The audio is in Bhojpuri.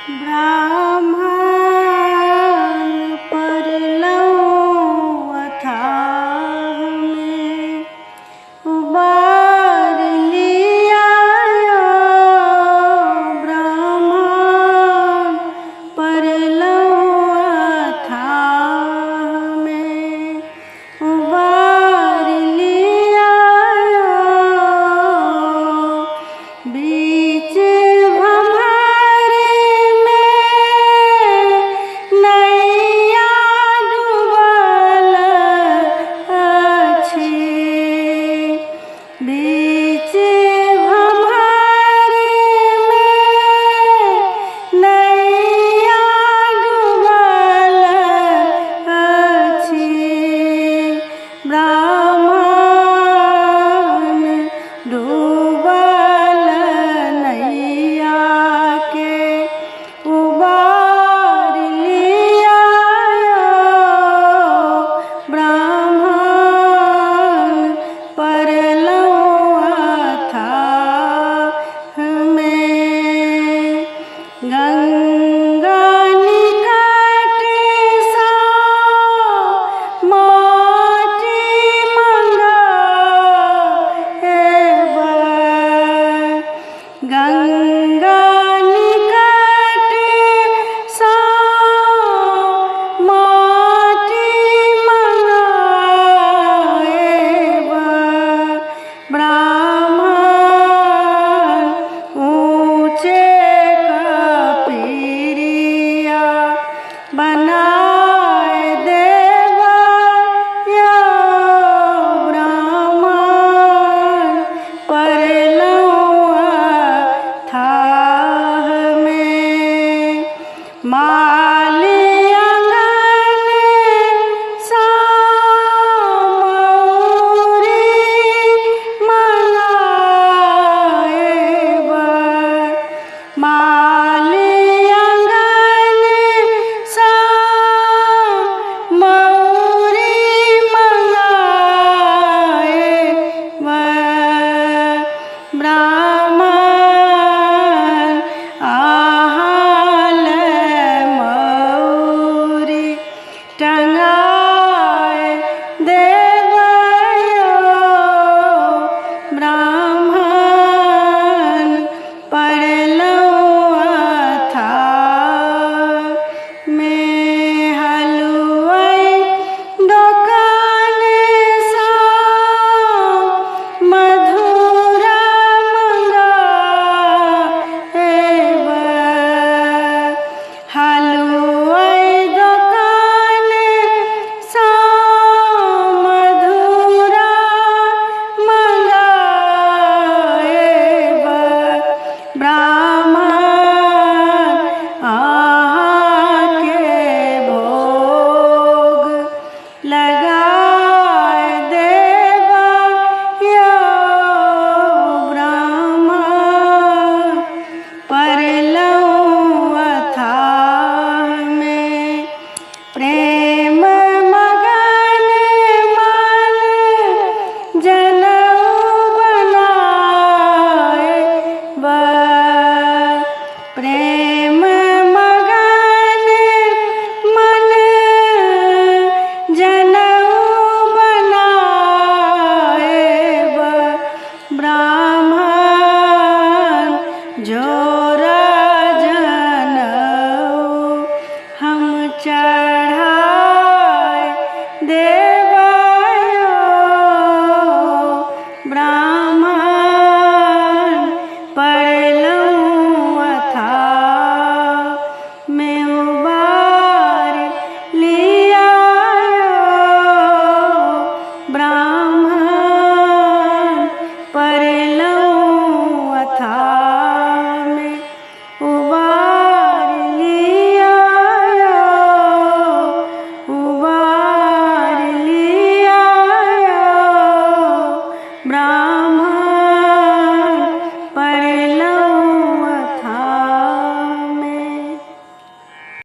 ब्राह्मण परलौ अथाह में उबार लिया ब्राह्मण परलौ अथाह में उबार लिया बीच बीच भंवर में नैया डूबल अछि ब्राह्मण डूबल नैया के उबार लिया ब्राह्मण परलौ गंगा निकट सा माटी मंगाएब गंगा निकट सा माटी मंगाएब ब्राह्मण ऊँचे बनाए देवा या ब्राह्मण परलौ अथाह में माली आंगन सा मौरी मंगाएब माली ब्राह्मण आहाल मौरी टंगाए देवयो ब्राह्मण परलौ अथाह में हलुआई दुकान सा मधुरा हलुआई दुकान सा मधुरा मंगाएब ब्राह्मण आके भोग लगाए देवा या ब्राह्मण परलौ प्रेम मगन मन जनऊ बनाएब प्रेम मगन मन जनऊ बनाएब ब्राह्मण जोरा हम चढ़ाए देवयो ब्राह्मण परलौ अथाह में उबार लिया ब्राह्मण